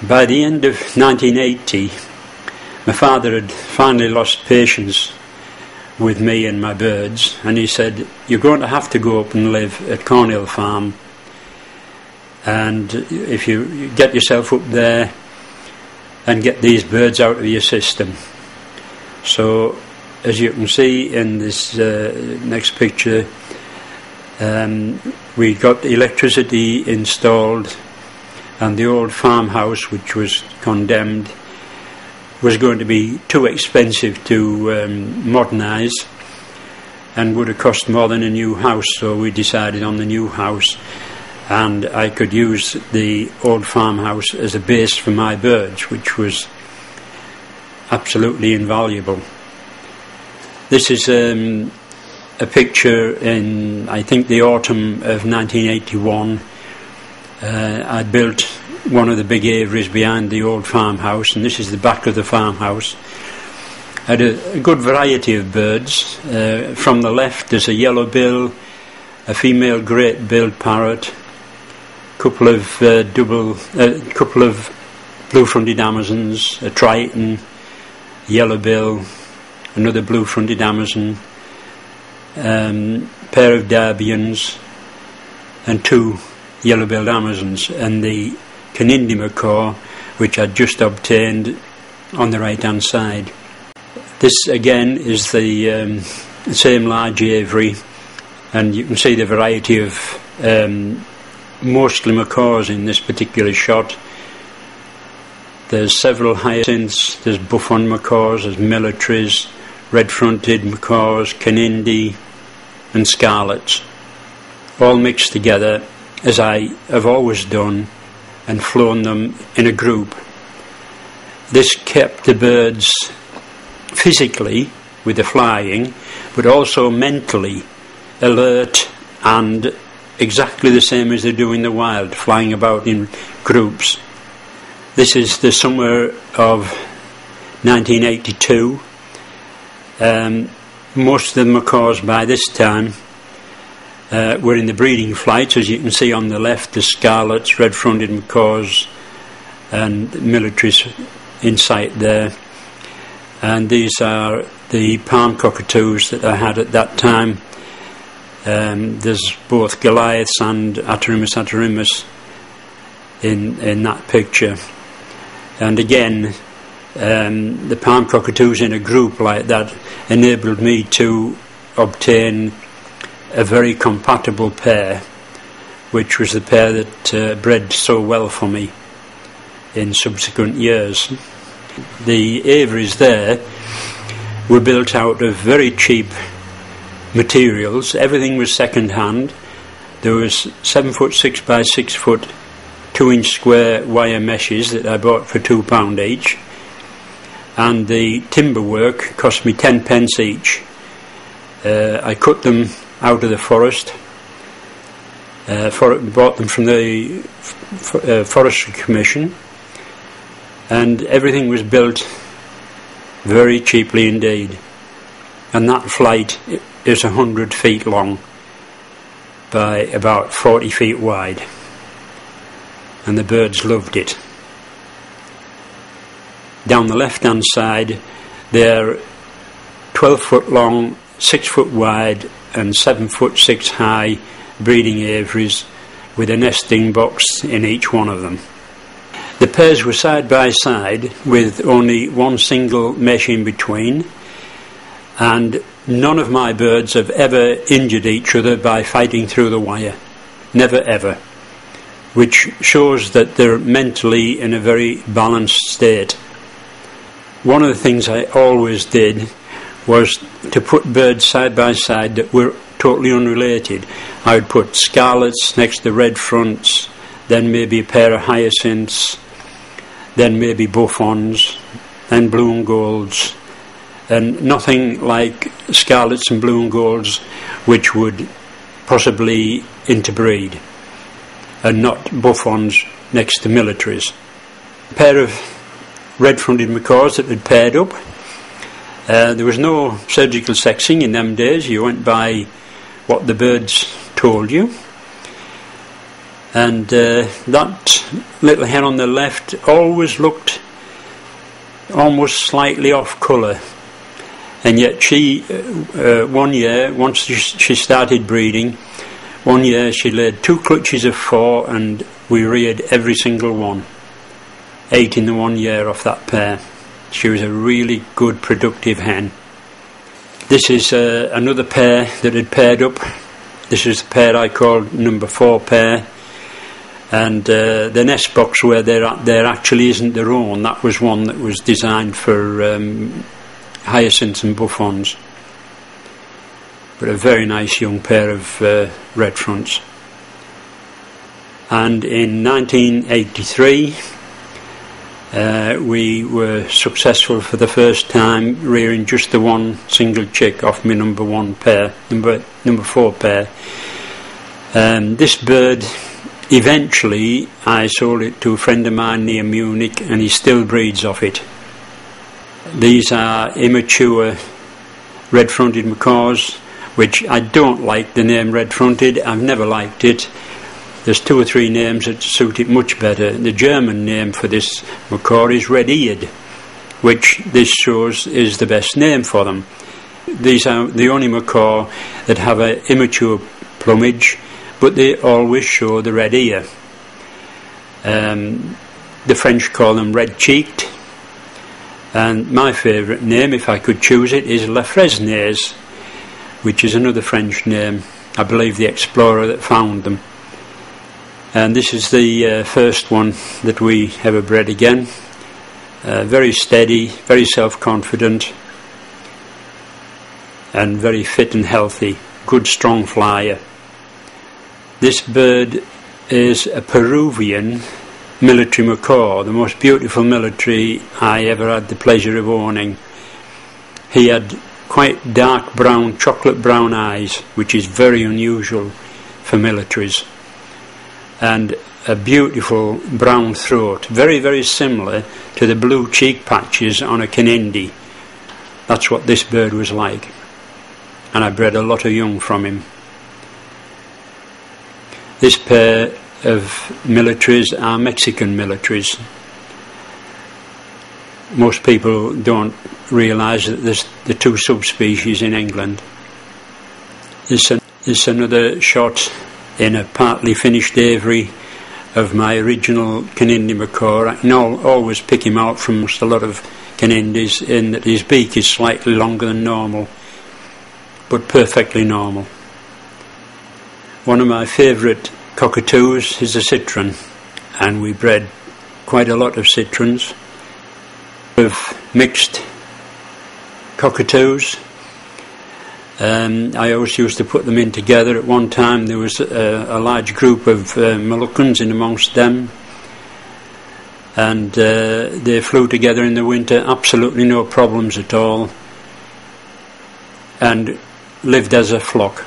By the end of 1980, my father had finally lost patience with me and my birds, and he said, "You're going to have to go up and live at Cornhill Farm, and if you get yourself up there and get these birds out of your system." So, as you can see in this next picture, we got electricity installed, and the old farmhouse, which was condemned, was going to be too expensive to modernise and would have cost more than a new house. So we decided on the new house, and I could use the old farmhouse as a base for my birds, which was absolutely invaluable. This is a picture in, I think, the autumn of 1981. I built one of the big aviaries behind the old farmhouse, and this is the back of the farmhouse. I had a good variety of birds. From the left there's a yellow-bill, a female great-billed parrot, a couple of blue-fronted Amazons, a triton, yellow-bill, another blue-fronted Amazon, pair of Derbians, and two yellow-billed Amazons, and the Canindi macaw, which I'd just obtained, on the right-hand side. This again is the same large aviary, and you can see the variety of mostly macaws in this particular shot. There's several hyacinths, there's buffon macaws, there's militaries, red-fronted macaws, Canindi and scarlets, all mixed together as I have always done, and flown them in a group. This kept the birds physically with the flying, but also mentally alert and exactly the same as they do in the wild, flying about in groups. This is the summer of 1982. Most of the macaws by this time were in the breeding flights. As you can see on the left, the scarlets, red-fronted macaws and militaries in sight there. And these are the palm cockatoos that I had at that time. There's both Goliaths and Aterimus in that picture. And again, the palm cockatoos in a group like that enabled me to obtain a very compatible pair, which was the pair that bred so well for me in subsequent years. The aviaries there were built out of very cheap materials. Everything was second hand. There was 7-foot 6 by 6 foot 2-inch square wire meshes that I bought for £2 each, and the timber work cost me 10 pence each. I cut them out of the forest. Bought them from the Forestry Commission, and everything was built very cheaply indeed. And that flight is 100 feet long by about 40 feet wide, and the birds loved it. Down the left hand side they're 12 foot long, 6 foot wide and 7-foot 6 high breeding aviaries with a nesting box in each one of them. The pairs were side by side with only one single mesh in between, and none of my birds have ever injured each other by fighting through the wire. Never ever. Which shows that they're mentally in a very balanced state. One of the things I always did was to put birds side by side that were totally unrelated. I would put scarlets next to red fronts, then maybe a pair of hyacinths, then maybe buffons, then blue and golds, and nothing like scarlets and blue and golds which would possibly interbreed, and not buffons next to militaries. A pair of red-fronted macaws that had paired up. There was no surgical sexing in them days. You went by what the birds told you. And that little hen on the left always looked almost slightly off colour, and yet she, one year, once she started breeding, one year she laid 2 clutches of 4, and we reared every single one. 8 in the 1 year off that pair. She was a really good, productive hen. This is another pair that had paired up. This is the pair I called number 4 pair. And the nest box where they're at there actually isn't their own. That was one that was designed for hyacinths and buffons. But a very nice young pair of red fronts. And in 1983 we were successful for the first time rearing just the one single chick off my number 4 pair. This bird, eventually I sold it to a friend of mine near Munich, and he still breeds off it. These are immature red-fronted macaws, which I don't like the name red-fronted. I've never liked it. There's 2 or 3 names that suit it much better. The German name for this macaw is red-eared, which this shows is the best name for them. These are the only macaw that have an immature plumage, but they always show the red ear. The French call them red-cheeked, and my favourite name, if I could choose it, is La Fresnaise, which is another French name. I believe the explorer that found them. And this is the first one that we ever bred again. Very steady, very self-confident, and very fit and healthy. Good strong flyer. This bird is a Peruvian military macaw, the most beautiful military I ever had the pleasure of owning. He had quite dark brown, chocolate brown eyes, which is very unusual for militaries, and a beautiful brown throat, very, very similar to the blue cheek patches on a Canindi. That's what this bird was like, and I bred a lot of young from him. This pair of militaries are Mexican militaries. Most people don't realise that there's the 2 subspecies in England. This is another shot in a partly finished aviary of my original Canindi macaw. I can always pick him out from a lot of Canindis in that his beak is slightly longer than normal, but perfectly normal. One of my favourite cockatoos is a citron, and we bred quite a lot of citrons. We've mixed cockatoos. I always used to put them in together. At one time there was a large group of Moluccans in amongst them, and they flew together in the winter, absolutely no problems at all, and lived as a flock.